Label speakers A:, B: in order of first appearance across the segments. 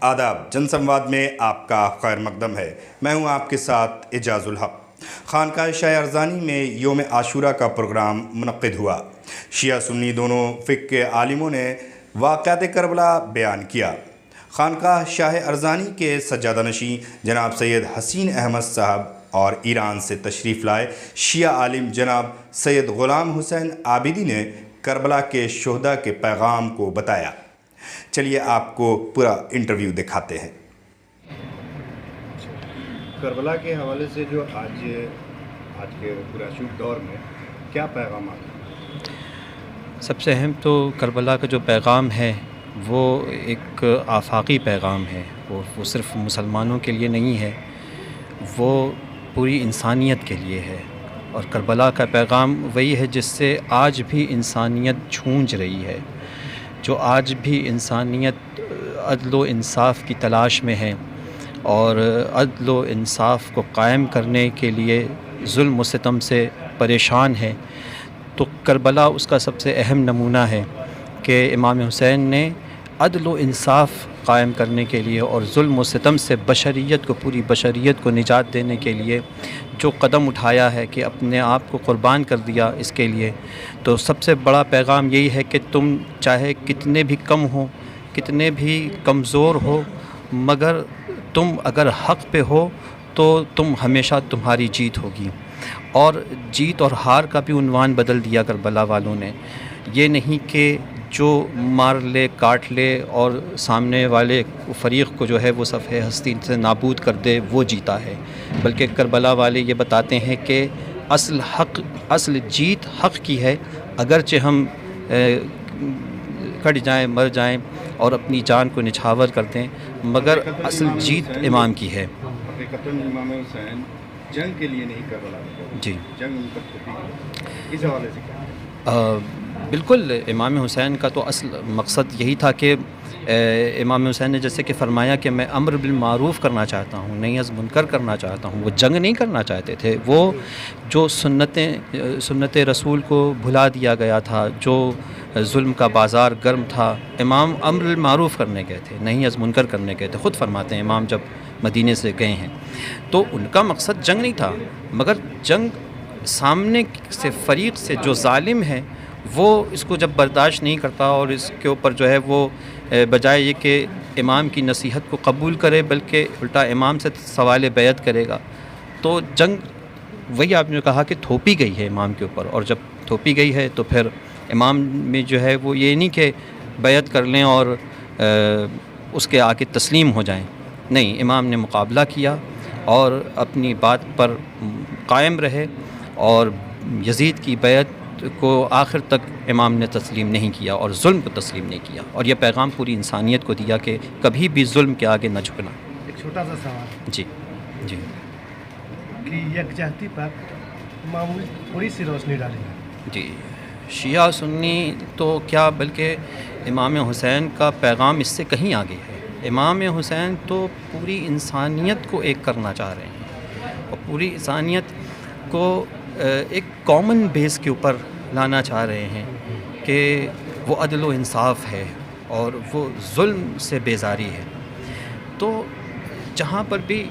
A: آداب، جن سنواد میں آپ کا خیر مقدم ہے۔ میں ہوں آپ کے ساتھ اعجاز الحق۔ خانقاہ شاہ ارزانی میں یوم عاشورہ کا پروگرام منعقد ہوا۔ شیعہ سنی دونوں فقہ کے عالموں نے واقعات کربلا بیان کیا۔ خانقاہ شاہ ارزانی کے سجادہ نشین جناب سید حسین احمد صاحب اور ایران سے تشریف لائے شیعہ عالم جناب سید غلام حسین عابدی نے کربلا کے شہداء کے پیغام کو بتایا۔ چلیے آپ کو پورا انٹرویو دکھاتے ہیں۔ کربلا کے حوالے سے جو آج کے پرآشوب دور میں کیا پیغامات ہیں؟
B: سب سے اہم تو کربلا کا جو پیغام ہے وہ ایک آفاقی پیغام ہے، وہ صرف مسلمانوں کے لیے نہیں ہے، وہ پوری انسانیت کے لیے ہے۔ اور کربلا کا پیغام وہی ہے جس سے آج بھی انسانیت جھونج رہی ہے، جو آج بھی انسانیت عدل و انصاف کی تلاش میں ہے اور عدل و انصاف کو قائم کرنے کے لیے ظلم و ستم سے پریشان ہے۔ تو کربلا اس کا سب سے اہم نمونہ ہے کہ امام حسین نے عدل و انصاف قائم کرنے کے لیے اور ظلم و ستم سے بشریت کو، پوری بشریت کو نجات دینے کے لیے جو قدم اٹھایا ہے کہ اپنے آپ کو قربان کر دیا اس کے لیے، تو سب سے بڑا پیغام یہی ہے کہ تم چاہے کتنے بھی کم ہو، کتنے بھی کمزور ہو، مگر تم اگر حق پہ ہو تو تم ہمیشہ تمہاری جیت ہوگی۔ اور جیت اور ہار کا بھی عنوان بدل دیا کربلا والوں نے۔ یہ نہیں کہ جو مار لے، کاٹ لے اور سامنے والے فریق کو جو ہے وہ صفحہ ہستی سے نابود کر دے، وہ جیتا ہے، بلکہ کربلا والے یہ بتاتے ہیں کہ اصل جیت حق کی ہے، اگرچہ ہم کٹ جائیں، مر جائیں اور اپنی جان کو نچھاور کر دیں، مگر اصل جیت امام کی ہے۔
A: حقیقتاً امام حسین جنگ کے لیے نہیں کربلا گئے،
B: جی،
A: جنگ ان پر تھوپی گئی۔ اس حوالے سے کیا؟
B: بالکل، امام حسین کا تو اصل مقصد یہی تھا کہ امام حسین نے جیسے کہ فرمایا کہ میں امر بالمعروف کرنا چاہتا ہوں، نہی از منکر کرنا چاہتا ہوں۔ وہ جنگ نہیں کرنا چاہتے تھے، وہ جو سنت رسول کو بھلا دیا گیا تھا، جو ظلم کا بازار گرم تھا، امام امر بالمعروف کرنے گئے تھے، نہی از منکر کرنے گئے تھے۔ خود فرماتے ہیں امام جب مدینے سے گئے ہیں تو ان کا مقصد جنگ نہیں تھا، مگر جنگ سامنے سے فریق سے جو ظالم ہے وہ اس کو جب برداشت نہیں کرتا اور اس کے اوپر جو ہے وہ بجائے یہ کہ امام کی نصیحت کو قبول کرے بلکہ الٹا امام سے سوال بیعت کرے گا، تو جنگ وہی آپ نے کہا کہ تھوپی گئی ہے امام کے اوپر۔ اور جب تھوپی گئی ہے تو پھر امام میں جو ہے وہ یہ نہیں کہ بیعت کر لیں اور اس کے آگے تسلیم ہو جائیں، نہیں، امام نے مقابلہ کیا اور اپنی بات پر قائم رہے، اور یزید کی بیعت کو آخر تک امام نے تسلیم نہیں کیا اور ظلم کو تسلیم نہیں کیا، اور یہ پیغام پوری انسانیت کو دیا کہ کبھی بھی ظلم کے آگے نہ جھکنا۔
C: ایک چھوٹا سا سوال
B: جی جی
C: کہ یکجہتی پر معمول تھوڑی سی روشنی ڈالیں گے۔
B: جی، شیعہ سنی تو کیا بلکہ امام حسین کا پیغام اس سے کہیں آگے ہے۔ امام حسین تو پوری انسانیت کو ایک کرنا چاہ رہے ہیں اور پوری انسانیت کو ایک کامن بیس کے اوپر لانا چاہ رہے ہیں کہ وہ عدل و انصاف ہے اور وہ ظلم سے بیزاری ہے۔ تو جہاں پر بھی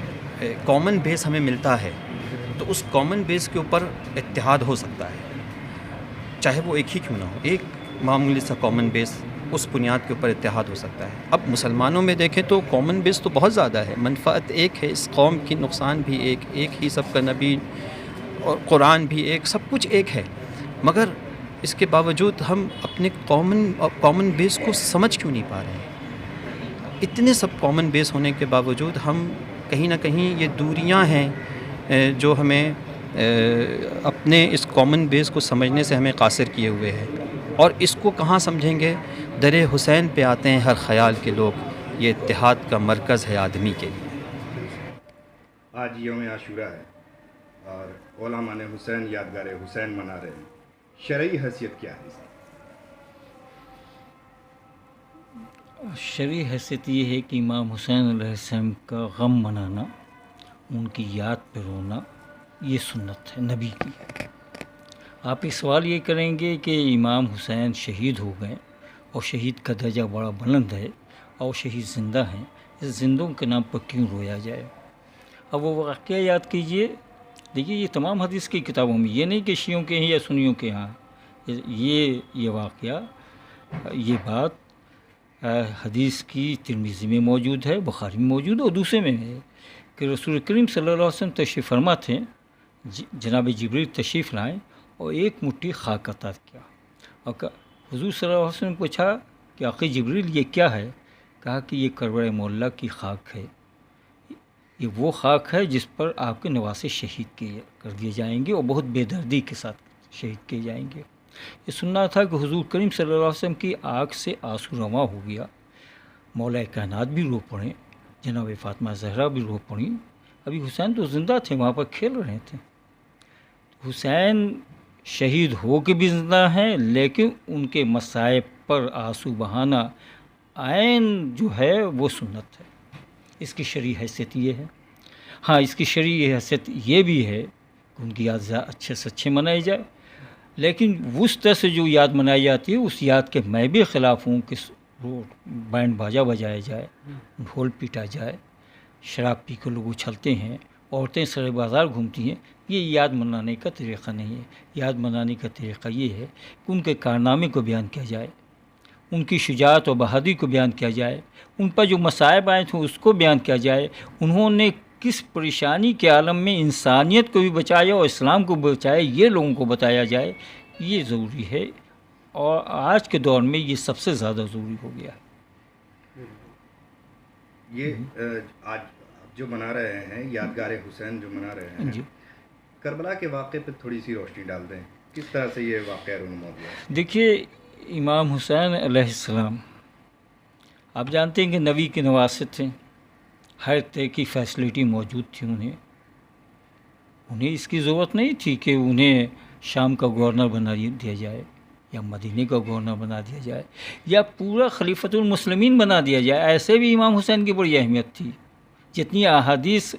B: کامن بیس ہمیں ملتا ہے تو اس کامن بیس کے اوپر اتحاد ہو سکتا ہے، چاہے وہ ایک ہی کیوں نہ ہو، ایک معمولی سا کامن بیس، اس بنیاد کے اوپر اتحاد ہو سکتا ہے۔ اب مسلمانوں میں دیکھیں تو کامن بیس تو بہت زیادہ ہے، منفعت ایک ہے، اس قوم کی نقصان بھی ایک ہی، سب کا نبی اور قرآن بھی ایک، سب کچھ ایک ہے، مگر اس کے باوجود ہم اپنے کامن بیس کو سمجھ کیوں نہیں پا رہے ہیں؟ اتنے سب کامن بیس ہونے کے باوجود ہم کہیں نہ کہیں یہ دوریاں ہیں جو ہمیں اپنے اس کامن بیس کو سمجھنے سے ہمیں قاصر کیے ہوئے ہیں، اور اس کو کہاں سمجھیں گے؟ در حسین پہ آتے ہیں ہر خیال کے لوگ، یہ اتحاد کا مرکز ہے آدمی کے لیے۔
A: آج یوم عاشورہ ہے اور علماء نے حسین یادگار حسین منا رہے ہیں، شرعی حیثیت کیا ہے اس کی؟
D: شرعی حیثیت یہ ہے کہ امام حسین علیہ السلام کا غم منانا، ان کی یاد پہ رونا، یہ سنت ہے نبی کی۔ آپ ایک سوال یہ کریں گے کہ امام حسین شہید ہو گئے اور شہید کا درجہ بڑا بلند ہے اور شہید زندہ ہیں، زندوں کے نام پر کیوں رویا جائے؟ اب وہ واقعہ یاد کیجئے. دیکھیے یہ تمام حدیث کی کتابوں میں، یہ نہیں کہ شیعوں کے ہیں یا سنیوں کے ہاں، یہ واقعہ، یہ بات حدیث کی ترمذی میں موجود ہے، بخاری میں موجود ہے، اور دوسرے میں ہے کہ رسول کریم صلی اللہ علیہ وسلم تشریف فرما تھے، جناب جبریل تشریف لائیں اور ایک مٹھی خاک عطا کیا، اور حضور صلی اللہ علیہ وسلم نے پوچھا کہ آقا جبریل یہ کیا ہے؟ کہا کہ یہ کربلا معلیٰ کی خاک ہے، یہ وہ خاک ہے جس پر آپ کے نواسے شہید کر دیے جائیں گے، اور بہت بے دردی کے ساتھ شہید کیے جائیں گے. یہ سننا تھا کہ حضور کریم صلی اللہ علیہ وسلم کی آنکھ سے آنسو رواں ہو گیا، مولا کائنات بھی رو پڑیں، جناب فاطمہ زہرا بھی رو پڑیں. ابھی حسین تو زندہ تھے، وہاں پر کھیل رہے تھے. حسین شہید ہو کے بھی زندہ ہیں، لیکن ان کے مصائب پر آنسو بہانا عین جو ہے وہ سنت ہے. اس کی شرعی حیثیت یہ ہے. ہاں، اس کی شرعی حیثیت یہ بھی ہے کہ ان کی یاد اچھے سے اچھے منائی جائے، لیکن اس طرح سے جو یاد منائی جاتی ہے اس یاد کے میں بھی خلاف ہوں کہ بینڈ باجا بجایا جائے، ڈھول پیٹا جائے، شراب پی کے لوگ اچھلتے ہیں، عورتیں سر بازار گھومتی ہیں. یہ یاد منانے کا طریقہ نہیں ہے. یاد منانے کا طریقہ یہ ہے کہ ان کے کارنامے کو بیان کیا جائے، ان کی شجاعت و بہادری کو بیان کیا جائے، ان پر جو مصائب آئے تھے اس کو بیان کیا جائے، انہوں نے کس پریشانی کے عالم میں انسانیت کو بھی بچایا اور اسلام کو بچایا، یہ لوگوں کو بتایا جائے. یہ ضروری ہے، اور آج کے دور میں یہ سب سے زیادہ ضروری ہو گیا ہے.
A: یہ آج جو منا رہے ہیں یادگار حسین جو منا رہے ہیں،
D: جی،
A: کربلا کے واقعے پہ تھوڑی سی روشنی ڈال دیں، کس طرح سے یہ واقعہ رونما ہوا؟
D: دیکھیے امام حسین علیہ السلام، آپ جانتے ہیں کہ نبی کے نواسے تھے، ہر طرح کی فیسلٹی موجود تھی. انہیں اس کی ضرورت نہیں تھی کہ انہیں شام کا گورنر بنا دیا جائے، یا مدینے کا گورنر بنا دیا جائے، یا پورا خلیفۃ المسلمین بنا دیا جائے. ایسے بھی امام حسین کی بڑی اہمیت تھی. جتنی احادیث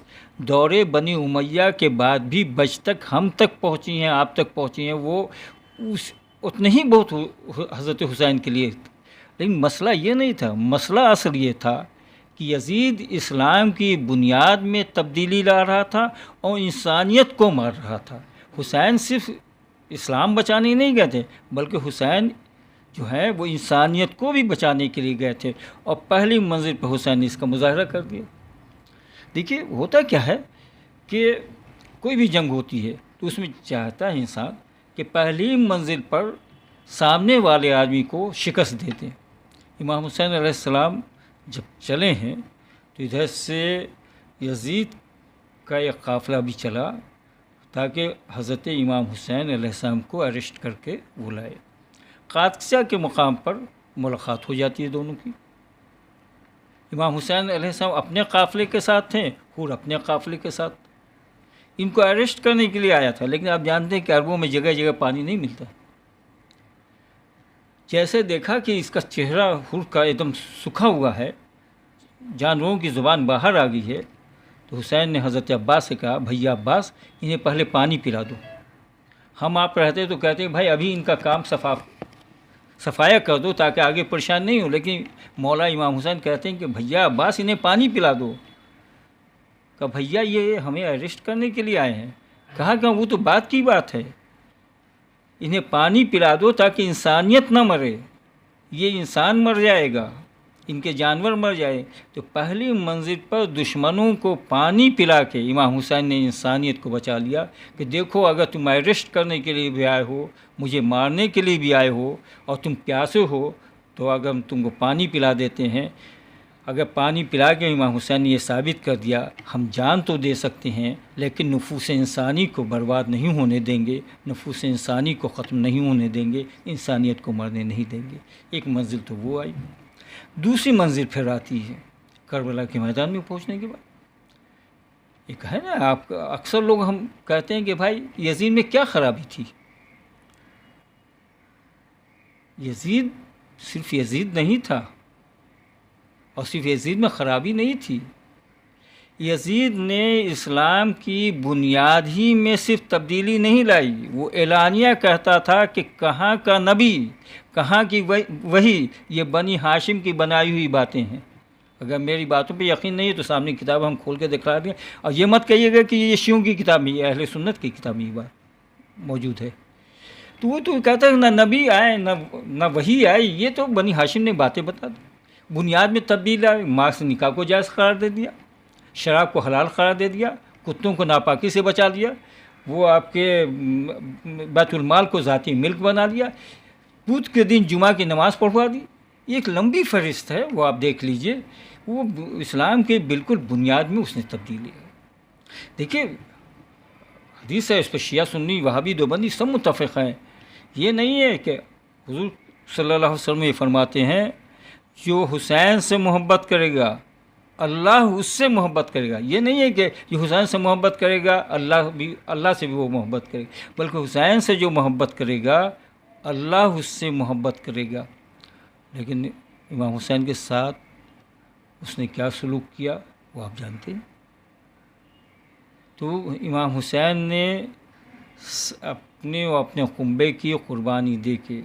D: دور بنی امیہ کے بعد بھی بچ تک ہم تک پہنچی ہیں، آپ تک پہنچی ہیں، وہ اتنے ہی بہت حضرت حسین کے لیے. لیکن مسئلہ یہ نہیں تھا. مسئلہ اصل یہ تھا کہ یزید اسلام کی بنیاد میں تبدیلی لا رہا تھا اور انسانیت کو مار رہا تھا. حسین صرف اسلام بچانے نہیں گئے تھے، بلکہ حسین جو ہے وہ انسانیت کو بھی بچانے کے لیے گئے تھے، اور پہلی منزل پہ حسین نے اس کا مظاہرہ کر دیا. دیکھیے ہوتا کیا ہے کہ کوئی بھی جنگ ہوتی ہے تو اس میں چاہتا ہے انسان کہ پہلی منزل پر سامنے والے آدمی کو شکست دے دیں. امام حسین علیہ السلام جب چلے ہیں تو ادھر سے یزید کا ایک قافلہ بھی چلا تاکہ حضرت امام حسین علیہ السلام کو اریسٹ کر کے وہ لائے. قادسیہ کے مقام پر ملاقات ہو جاتی ہے دونوں کی. امام حسین علیہ السلام اپنے قافلے کے ساتھ تھے، حور اپنے قافلے کے ساتھ. ان کو اریسٹ کرنے کے لیے آیا تھا، لیکن آپ جانتے ہیں کہ عربوں میں جگہ جگہ پانی نہیں ملتا. جیسے دیکھا کہ اس کا چہرہ حور کا ایک دم سکھا ہوا ہے، جانوروں کی زبان باہر آ گئی ہے، تو حسین نے حضرت عباس سے کہا بھیا عباس انہیں پہلے پانی پلا دو. ہم آپ رہتے تو کہتے بھائی ابھی ان کا کام صفایا کر دو تاکہ آگے پریشان نہیں ہو، لیکن مولا امام حسین کہتے ہیں کہ بھیا عباس انہیں پانی پلا دو. کہا بھیا یہ ہمیں اریسٹ کرنے کے لیے آئے ہیں. کہا کہ وہ تو بات کی بات ہے، انہیں پانی پلا دو تاکہ انسانیت نہ مرے، یہ انسان مر جائے گا، ان کے جانور مر جائے. تو پہلی منزل پر دشمنوں کو پانی پلا کے امام حسین نے انسانیت کو بچا لیا کہ دیکھو اگر تم اریسٹ کرنے کے لیے بھی آئے ہو، مجھے مارنے کے لیے بھی آئے ہو، اور تم پیاسے ہو، تو اگر ہم تم کو پانی پلا دیتے ہیں. اگر پانی پلا کے امام حسین نے یہ ثابت کر دیا ہم جان تو دے سکتے ہیں لیکن نفوس انسانی کو برباد نہیں ہونے دیں گے، نفوس انسانی کو ختم نہیں ہونے دیں گے، انسانیت کو مرنے نہیں دیں گے. ایک منزل تو وہ آئی. دوسری منزل پھر آتی ہے کربلا کے میدان میں پہنچنے کے بعد. ایک ہے نا، آپ اکثر لوگ ہم کہتے ہیں کہ بھائی یزید میں کیا خرابی تھی. یزید صرف یزید نہیں تھا، اور صرف یزید میں خرابی نہیں تھی. یزید نے اسلام کی بنیاد ہی میں صرف تبدیلی نہیں لائی، وہ اعلانیہ کہتا تھا کہ کہاں کا نبی، کہاں کی وحی، یہ بنی ہاشم کی بنائی ہوئی باتیں ہیں. اگر میری باتوں پہ یقین نہیں ہے تو سامنے کتاب ہم کھول کے دکھا دیں، اور یہ مت کہیے گا کہ یہ شیعوں کی کتاب میں، یہ اہل سنت کی کتاب میں یہ بات موجود ہے۔ تو وہ تو کہتا ہے نہ نبی آئے نہ وحی آئے، یہ تو بنی ہاشم نے باتیں بتا دی، بنیاد میں تبدیل آئے، مارکس نے نکاح کو جائز قرار دے دیا، شراب کو حلال قرار دے دیا، کتوں کو ناپاکی سے بچا دیا، وہ آپ کے بیت المال کو ذاتی ملک بنا دیا، بدھ کے دن جمعہ کی نماز پڑھوا دی۔ یہ ایک لمبی فہرست ہے، وہ آپ دیکھ لیجئے، وہ اسلام کے بالکل بنیاد میں اس نے تبدیلی ہے۔ دیکھیے حدیث ہے، اس پہ شیعہ سنی وہابی دیوبندی سب متفق ہیں۔ یہ نہیں ہے کہ حضور صلی اللہ علیہ وسلم یہ فرماتے ہیں جو حسین سے محبت کرے گا اللہ اس سے محبت کرے گا، یہ نہیں ہے کہ جو حسین سے محبت کرے گا اللہ سے بھی وہ محبت کرے گا، بلکہ حسین سے جو محبت کرے گا اللہ اس سے محبت کرے گا۔ لیکن امام حسین کے ساتھ اس نے کیا سلوک کیا وہ آپ جانتے ہیں۔ تو امام حسین نے اپنے کنبے کی قربانی دے کے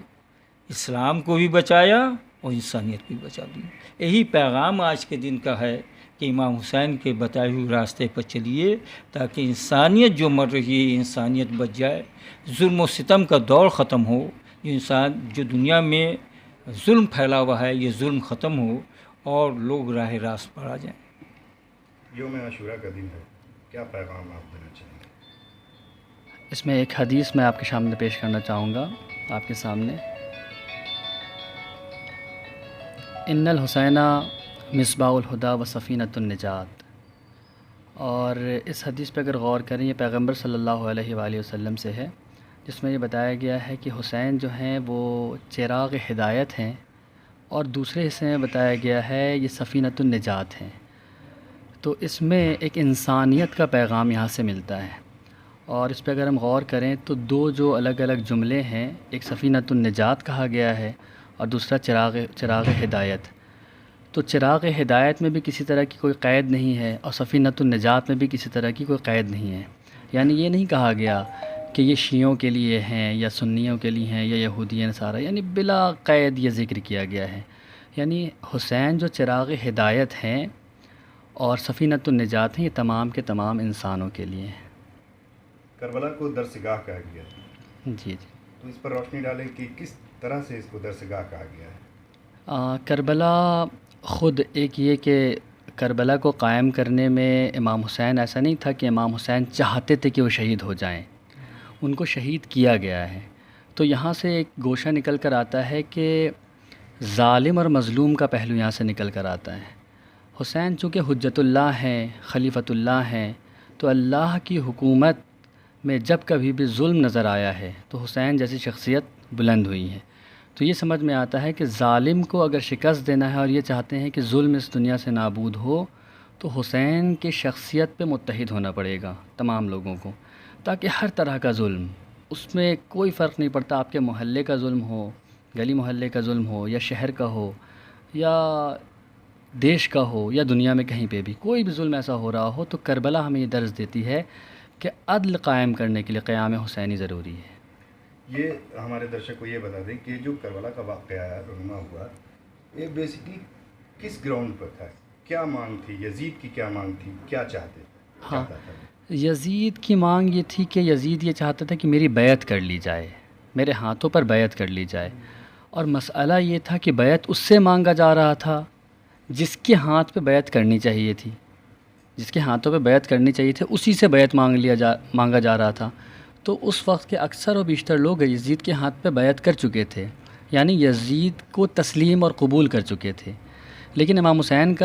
D: اسلام کو بھی بچایا اور انسانیت بھی بچا دی۔ یہی پیغام آج کے دن کا ہے کہ امام حسین کے بتائے ہوئے راستے پر چلیے تاکہ انسانیت جو مر رہی ہے انسانیت بچ جائے، ظلم و ستم کا دور ختم ہو، جو دنیا میں ظلم پھیلا ہوا ہے یہ ظلم ختم ہو اور لوگ راہ راست پر آ جائیں۔
A: یوم عاشورہ کا دن ہے، کیا پیغام آپ دینا چاہیں گے؟
E: اس میں ایک حدیث میں آپ کے سامنے پیش کرنا چاہوں گا آپ کے سامنے۔ ان الحسین مصباح الہدیٰ و سفینۃ النجات، اور اس حدیث پہ اگر غور کریں یہ پیغمبر صلی اللہ علیہ وآلہ وسلم سے ہے، جس میں یہ بتایا گیا ہے کہ حسین جو ہیں وہ چراغ ہدایت ہیں، اور دوسرے حصے میں بتایا گیا ہے یہ سفینۃ النجات ہیں۔ تو اس میں ایک انسانیت کا پیغام یہاں سے ملتا ہے، اور اس پہ اگر ہم غور کریں تو دو جو الگ الگ جملے ہیں، ایک سفینۃ النجات کہا گیا ہے اور دوسرا چراغ ہدایت۔ تو چراغ ہدایت میں بھی کسی طرح کی کوئی قید نہیں ہے اور سفینۃ النجات میں بھی کسی طرح کی کوئی قید نہیں ہے، یعنی یہ نہیں کہا گیا کہ یہ شیعوں کے لیے ہیں یا سنیوں کے لیے ہیں یا یہودی نصارہ، یعنی بلا قید یہ ذکر کیا گیا ہے۔ یعنی حسین جو چراغ ہدایت ہیں اور سفینۃ النجات ہیں، یہ تمام کے تمام انسانوں کے لیے ہیں۔
A: کربلا کو درسگاہ کہا گیا،
E: جی جی،
A: تو اس پر روشنی ڈالیں کہ کس طرح سے اس کو درسگاہ کہا گیا ہے؟
E: کربلا خود ایک یہ کہ کربلا کو قائم کرنے میں امام حسین ایسا نہیں تھا کہ امام حسین چاہتے تھے کہ وہ شہید ہو جائیں، ان کو شہید کیا گیا ہے۔ تو یہاں سے ایک گوشہ نکل کر آتا ہے کہ ظالم اور مظلوم کا پہلو یہاں سے نکل کر آتا ہے۔ حسین چونکہ حجت اللہ ہیں، خلیفۃ اللہ ہیں، تو اللہ کی حکومت میں جب کبھی بھی ظلم نظر آیا ہے تو حسین جیسی شخصیت بلند ہوئی ہے۔ تو یہ سمجھ میں آتا ہے کہ ظالم کو اگر شکست دینا ہے اور یہ چاہتے ہیں کہ ظلم اس دنیا سے نابود ہو، تو حسین کی شخصیت پہ متحد ہونا پڑے گا تمام لوگوں کو، تاکہ ہر طرح کا ظلم، اس میں کوئی فرق نہیں پڑتا، آپ کے محلے کا ظلم ہو، گلی محلے کا ظلم ہو، یا شہر کا ہو، یا دیش کا ہو، یا دنیا میں کہیں پہ بھی کوئی بھی ظلم ایسا ہو رہا ہو، تو کربلا ہمیں یہ درس دیتی ہے کہ عدل قائم کرنے کے لیے قیام حسینی ضروری ہے۔
A: یہ ہمارے درشک کو یہ بتا دیں کہ جو کربلا کا واقعہ رونما ہوا، یہ بیسکلی کس گراؤنڈ پر تھا؟ کیا مانگ تھی یزید کی؟ کیا مانگ تھی؟ کیا چاہتا تھا؟
E: یزید کی مانگ یہ تھی کہ یزید یہ چاہتا تھا کہ میری بیعت کر لی جائے، میرے ہاتھوں پر بیعت کر لی جائے، اور مسئلہ یہ تھا کہ بیعت اس سے مانگا جا رہا تھا جس کے ہاتھ پہ بیعت کرنی چاہیے تھی، جس کے ہاتھوں پہ بیعت کرنی چاہیے تھی اسی سے بیعت مانگا جا رہا تھا۔ تو اس وقت کے اکثر و بیشتر لوگ یزید کے ہاتھ پہ بیعت کر چکے تھے، یعنی یزید کو تسلیم اور قبول کر چکے تھے، لیکن امام حسین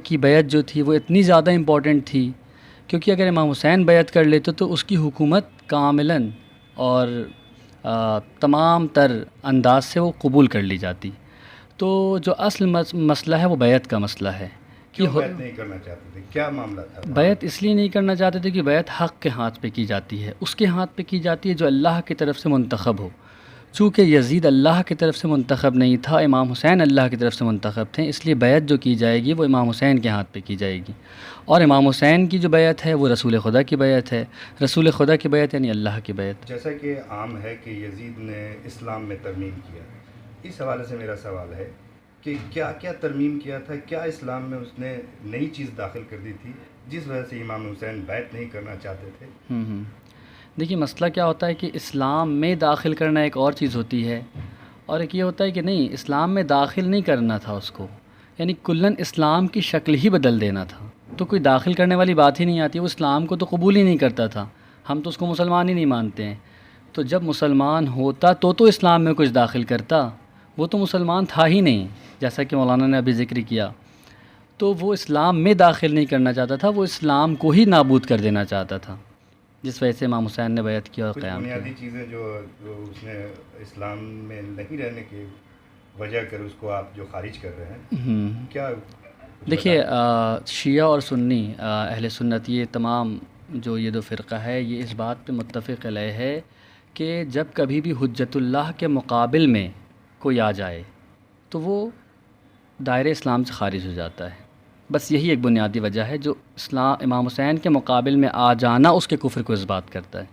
E: کی بیعت جو تھی وہ اتنی زیادہ امپورٹنٹ تھی، کیونکہ اگر امام حسین بیعت کر لیتے تو اس کی حکومت کاملاً اور تمام تر انداز سے وہ قبول کر لی جاتی۔ تو جو اصل مسئلہ ہے وہ بیعت کا مسئلہ ہے کہ
A: بیعت نہیں کرنا چاہتے تھے، کیا معاملہ تھا؟
E: بیعت اس لیے نہیں کرنا چاہتے تھے کہ بیعت حق کے ہاتھ پہ کی جاتی ہے، اس کے ہاتھ پہ کی جاتی ہے جو اللہ کی طرف سے منتخب ہو۔ چونکہ یزید اللہ کی طرف سے منتخب نہیں تھا، امام حسین اللہ کی طرف سے منتخب تھے، اس لیے بیعت جو کی جائے گی وہ امام حسین کے ہاتھ پہ کی جائے گی، اور امام حسین کی جو بیعت ہے وہ رسول خدا کی بیعت ہے، رسول خدا کی بیعت یعنی اللہ کی بیعت۔
A: جیسا کہ عام ہے کہ یزید نے اسلام میں ترمیم کیا، اس حوالے سے میرا سوال ہے کہ کیا کیا ترمیم کیا تھا، کیا اسلام میں اس نے نئی چیز داخل کر دی تھی جس وجہ سے امام حسین بیعت نہیں کرنا چاہتے تھے؟
E: دیکھیے مسئلہ کیا ہوتا ہے کہ اسلام میں داخل کرنا ایک اور چیز ہوتی ہے، اور ایک یہ ہوتا ہے کہ نہیں، اسلام میں داخل نہیں کرنا تھا اس کو، یعنی کلاً اسلام کی شکل ہی بدل دینا تھا، تو کوئی داخل کرنے والی بات ہی نہیں آتی، وہ اسلام کو تو قبول ہی نہیں کرتا تھا، ہم تو اس کو مسلمان ہی نہیں مانتے ہیں۔ تو جب مسلمان ہوتا تو اسلام میں کچھ داخل کرتا، وہ تو مسلمان تھا ہی نہیں، جیسا کہ مولانا نے ابھی ذکر کیا، تو وہ اسلام میں داخل نہیں کرنا چاہتا تھا، وہ اسلام کو ہی نابود کر دینا چاہتا تھا، جس وجہ سے امام حسین نے بیعت کیا اور
A: کچھ
E: قیام کیا۔
A: بنیادی چیزیں جو اس نے اسلام میں نہیں رہنے کی وجہ کر اس کو آپ جو خارج کر رہے ہیں، کیا
E: دیکھیے شیعہ اور سنی اہل سنت، یہ تمام جو یہ دو فرقہ ہے، یہ اس بات پہ متفق علیہ ہے کہ جب کبھی بھی حجت اللہ کے مقابل میں کوئی آ جائے تو وہ دائرہ اسلام سے خارج ہو جاتا ہے، بس یہی ایک بنیادی وجہ ہے جو امام حسین کے مقابل میں آ جانا اس کے کفر کو اثبات کرتا ہے۔